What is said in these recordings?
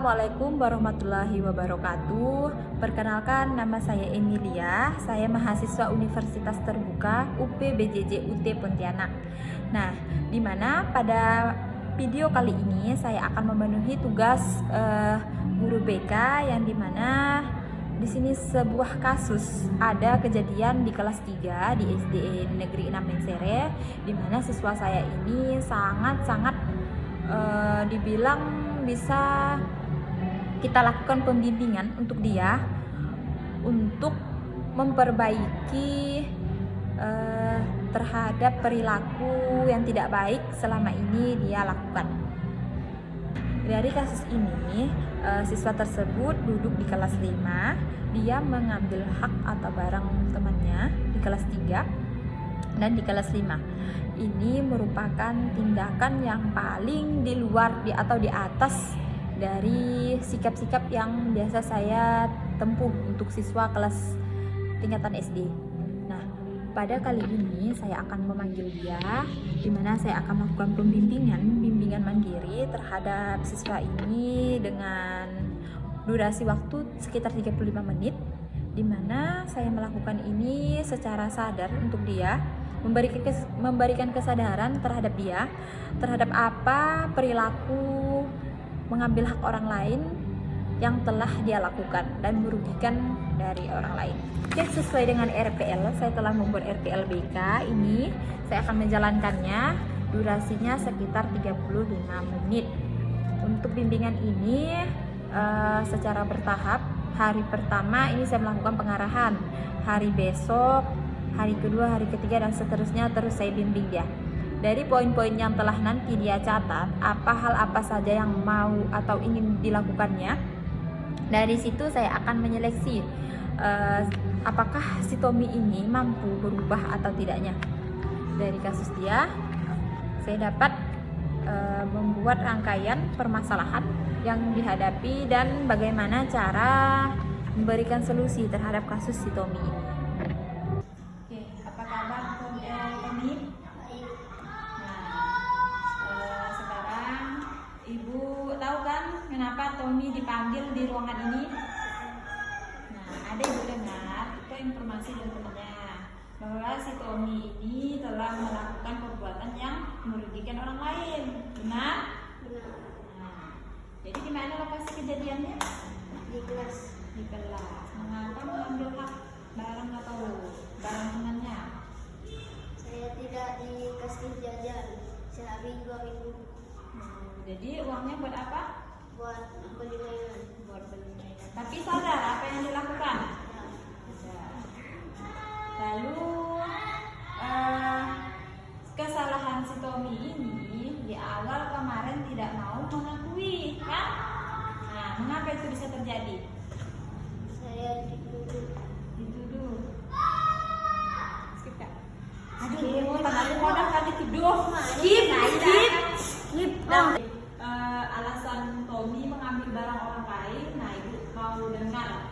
Assalamualaikum warahmatullahi wabarakatuh. Perkenalkan, nama saya Emilia. Saya mahasiswa Universitas Terbuka UPBJJ UT Pontianak. Nah, di mana pada video kali ini saya akan memenuhi tugas guru BK yang dimana di sini sebuah kasus ada kejadian di kelas 3 di SD Negeri 6 Mensere, di mana siswa saya ini sangat dibilang bisa kita lakukan pembimbingan untuk dia untuk memperbaiki terhadap perilaku yang tidak baik selama ini dia lakukan. Dari kasus ini, siswa tersebut duduk di kelas 5, dia mengambil hak atau barang temannya di kelas 3 dan di kelas 5. Ini merupakan tindakan yang paling di luar atau di atas dari sikap-sikap yang biasa saya tempuh untuk siswa kelas tingkatan SD. Nah, pada kali ini saya akan memanggil dia, di mana saya akan melakukan bimbingan mandiri terhadap siswa ini dengan durasi waktu sekitar 35 menit, di mana saya melakukan ini secara sadar untuk dia, memberikan kesadaran terhadap dia, terhadap apa perilaku mengambil hak orang lain yang telah dia lakukan dan merugikan dari orang lain. Oke, sesuai dengan RPL, saya telah membuat RPL BK ini. Saya akan menjalankannya, durasinya sekitar 35 menit. Untuk bimbingan ini secara bertahap. Hari pertama ini saya melakukan pengarahan, hari besok, hari kedua, hari ketiga, dan seterusnya terus saya bimbing dia. Dari poin-poin yang telah nanti dia catat, hal apa saja yang mau atau ingin dilakukannya. Dari situ saya akan menyeleksi apakah si Tommy ini mampu berubah atau tidaknya. Dari kasus dia, saya dapat membuat rangkaian permasalahan yang dihadapi dan bagaimana cara memberikan solusi terhadap kasus si Tommy ini. Oke, apa kabar Tommy? Nah, sekarang Ibu tahu kan kenapa Tommy dipanggil di ruangan ini? Nah, ada Ibu dengar itu informasi dari temannya bahwa si Tommy ini telah melakukan perbuatan yang merugikan orang lain. Benar? Benar. Nah, jadi di mana lokasi kejadiannya? Di kelas. Di kelas. Mengapa mengambil hak barang atau barang temannya? Saya tidak dikasih jajan, saya habis 2.000. Jadi uangnya buat apa? Buat beli mainan. Buat beli mainan. Tapi sadar apa yang dilakukan? Ya. Lalu kesalahan si Tommy ini di awal kemarin tidak mau mengakui, kan? Nah, mengapa itu bisa terjadi? Saya dituduh. Skip kan? Aduh, tanganku modal kan dituduh. Skip. Nah, alasan Tommy mengambil barang orang lain. Nah, Ibu mau dengar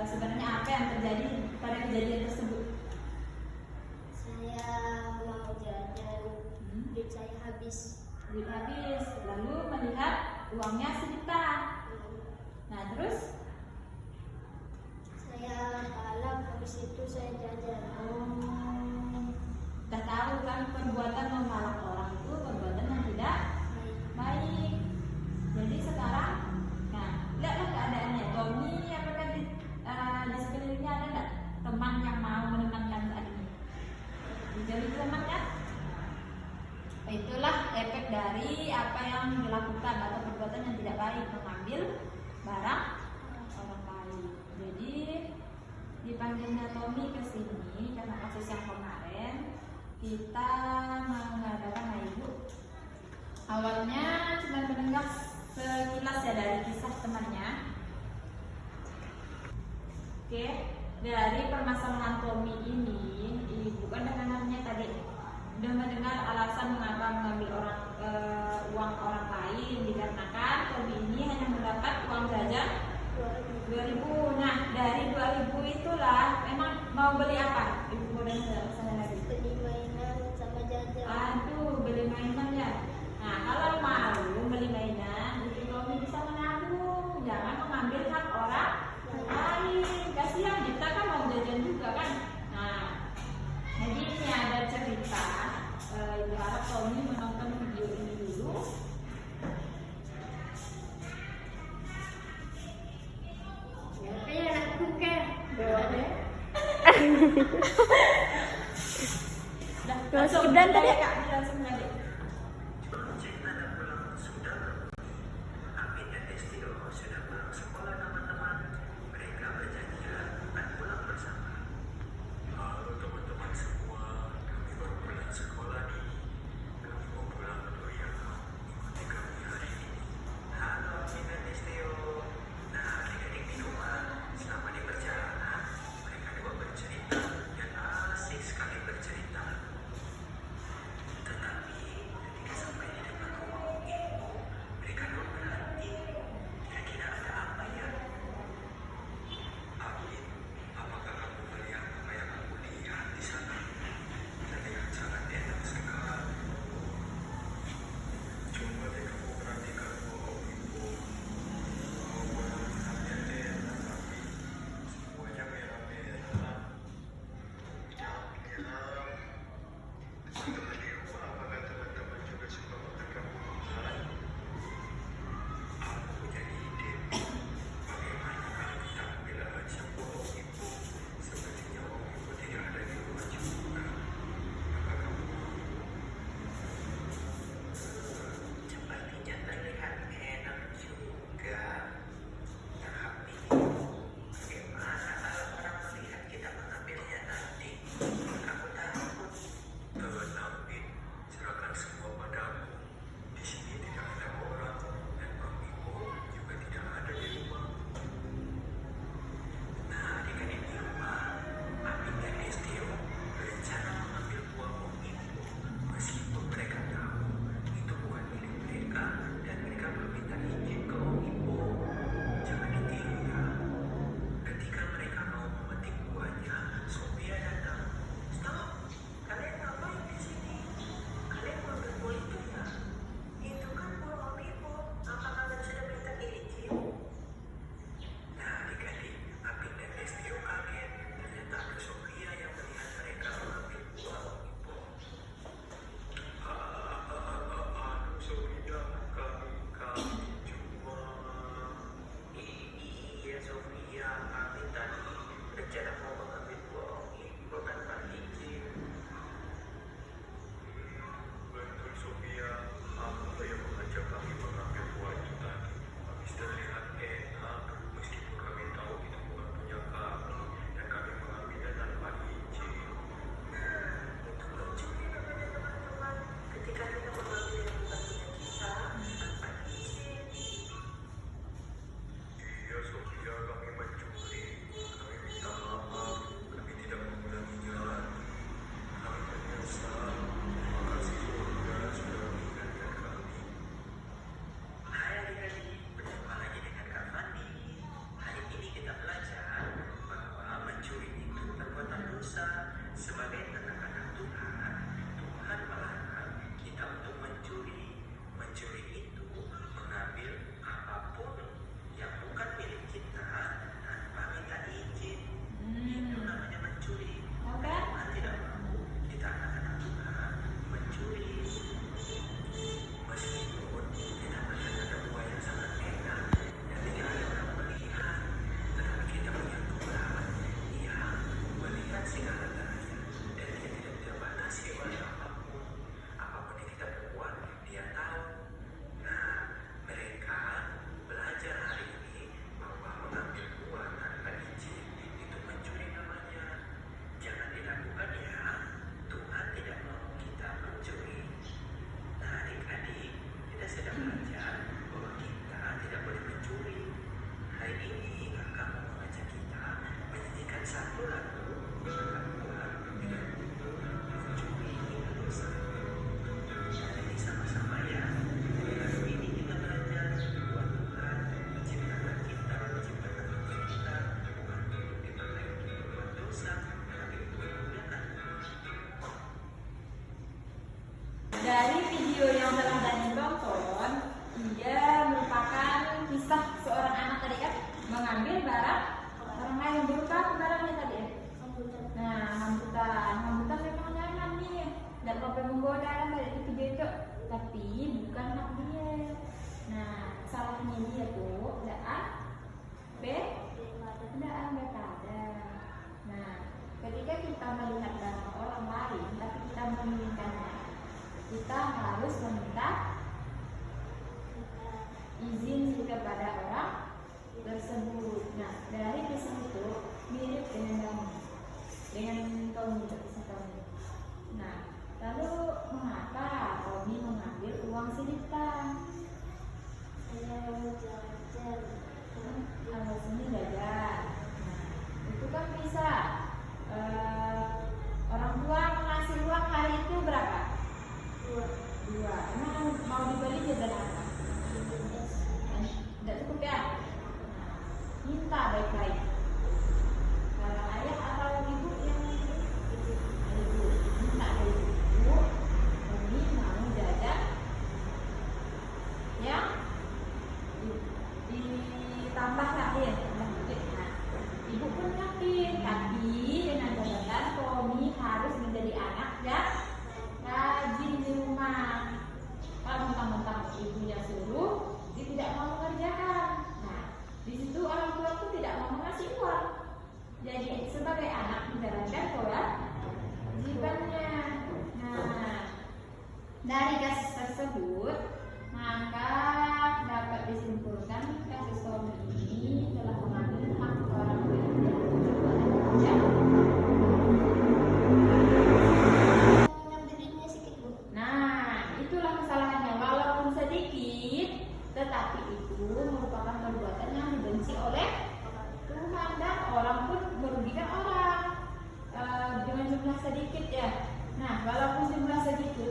sebenarnya apa yang terjadi pada kejadian tersebut? Saya mau jajan, duit saya habis. Duit habis, lalu melihat uangnya sejuta. Nah, terus? Saya kalah, habis itu saya jajan. Udah tahu kan perbuatan memalak orang itu perbuatan yang tidak baik. Jadi sekarang, nah, lihatlah keadaannya. Tommy, apakah di sekelilingnya ada nggak teman yang mau menenangkan saat ini? Dijauhi teman kan? Itulah efek dari apa yang dilakukan atau perbuatan yang tidak baik, mengambil barang orang lain. Jadi dipanggilnya Tommy ke sini karena kasus yang kemarin kita mengadakan Ibu. Awalnya cuma mendengar sekilas ya dari kisah temannya. Oke, dari permasalahan Tommy ini, Ibu kan dengannya tadi udah mendengar alasan mengapa mengambil uang orang lain, dikarenakan Tommy ini hanya mendapat uang jajan 2.000. Nah, dari 2.000 itulah memang mau beli apa? Ibu mau dengar sana lagi. Beli mainan sama jajan. Aduh, beli mainan ya. Nah, kalau mau beli mainan, Tommy bisa menabung. Mas Kibran tadi langsung balik.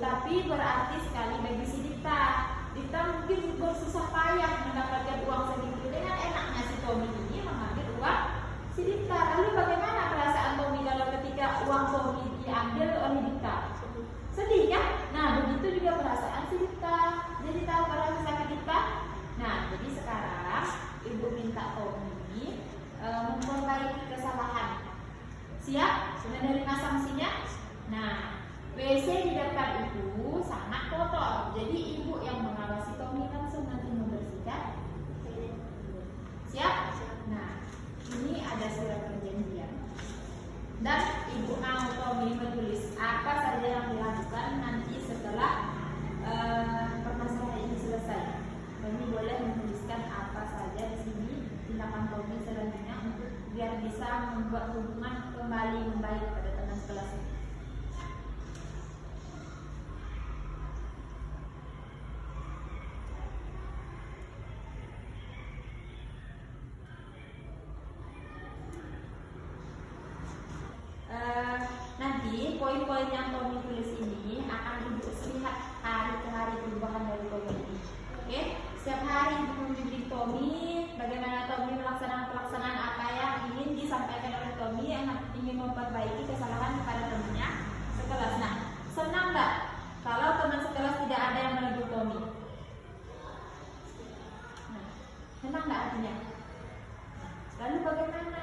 tapi berarti sekali bagi si Dita. Dita mungkin bersusah payah mendapatkan uang segitu. Dengan enaknya si Tommy ini mengambil uang si Dita. Lalu bagaimana perasaan Tommy kalau ketika uang Tommy diambil oleh Dita? Sedih kan? Nah, begitu juga perasaan si Dita. Jadi tahu perasaan sakit Dita? Nah, jadi sekarang ibu minta Tommy memperbaiki kesalahan. Siap? Menerima sanksinya? Nah, WC di depan ibu sangat kotor. Jadi ibu yang mengawasi Tommy langsung nanti membersihkan. Siap? Nah, ini ada surat perjanjian. Dan ibu mau Tommy menulis apa saja yang dilakukan nanti setelah permasalahan ini selesai. Tommy boleh menuliskan apa saja di sini tindakan Tommy selanjutnya untuk biar bisa membuat hubungan kembali membaik pada teman sekelas ini. Nanti poin-poin yang Tommy tulis ini akan ibu lihat hari ke hari perubahan dari Tommy ini. Oke, setiap hari ibu membimbing Tommy bagaimana Tommy pelaksanaan apa yang ingin disampaikan oleh Tommy yang ingin memperbaiki kesalahan kepada temannya sekelas. Nah, senang nggak kalau teman sekelas tidak ada yang menegur Tommy? Nah, senang nggak artinya? Lalu bagaimana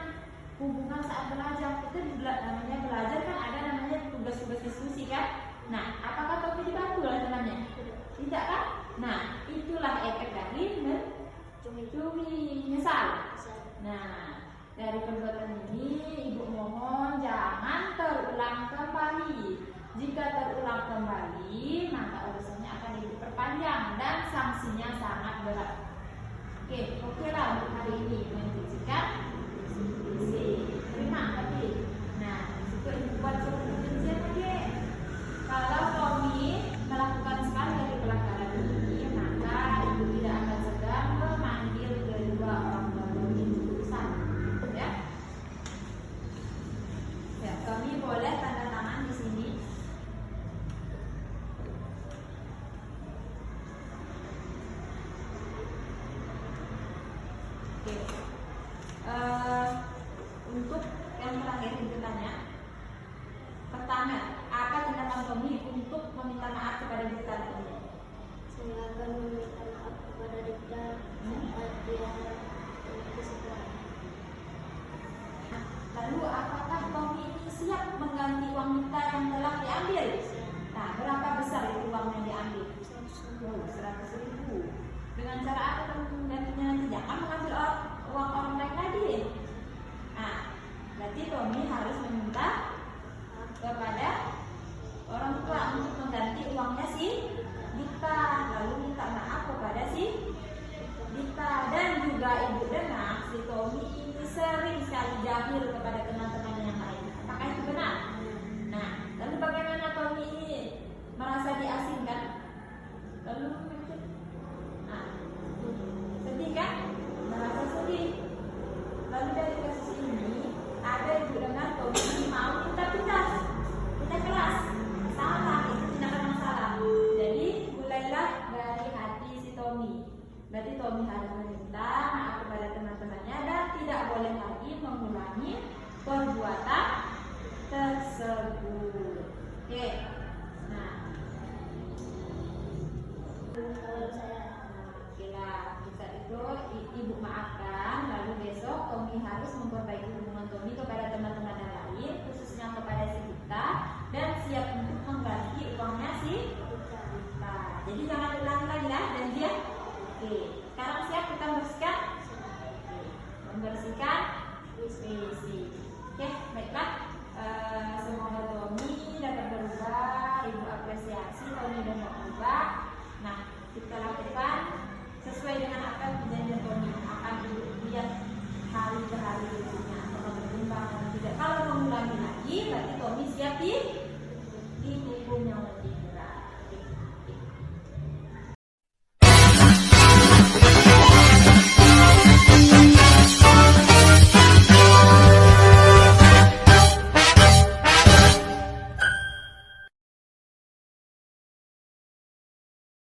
hubungan saat belajar? Kita namanya belajar kan ada namanya tugas-tugas diskusi kan? Nah, apakah Tommy dibantu oleh temannya? Tidak kan? Nah, itulah efek dari mencuri nyesal. Nah, dari perbuatan ini ibu mohon jangan terulang kembali. Jika terulang kembali, maka urusannya akan ibu perpanjang dan sanksinya sangat berat. Oke lah untuk hari ini mencucikan isi terima tadi. Nah, disitu ibu buat surat perjanjian lagi. Kalau Tommy melakukan sekali dari pelanggaran ini, maka ibu tidak akan segan memanggil kedua orang tua Tommy untuk urusan. Ya, Tommy boleh tanda tangan di sini. Oke. Untuk yang terakhir ibu tanya. Pertama, apa tindakan Tommy untuk meminta maaf kepada Dita? Saya akan meminta maaf kepada Dita saat dia kesekian. Lalu apakah Tommy ini siap mengganti uang Dita yang telah diambil? Nah, berapa besar itu uang yang diambil? 100.000. Dengan cara apa Tommy menggantinya nanti? Jangan mengambil uang orang lain lagi. Nah, berarti Tommy harus meminta kepada orang tua untuk mengganti uangnya si Dita, lalu minta maaf kepada si Dita. Dan juga ibu dengar si Tommy ini sering sekali jahil kepada teman-teman yang lain. Apakah itu benar? Nah, lalu bagaimana Tommy ini merasa diasingkan? Lalu sedih kan? Merasa sedih. Lalu dari kasus ini ada ibu dengar Tommy mau minta pindah kelas. Salah, itu tindakan yang salah. Jadi mulailah dari hati si Tommy. Berarti Tommy harus meminta maaf kepada teman-temannya dan tidak boleh lagi mengulangi perbuatan tersebut. Oke. Nah, kita itu ibu maafkan. Lalu besok Tommy harus memperbaiki hubungan Tommy kepada teman-teman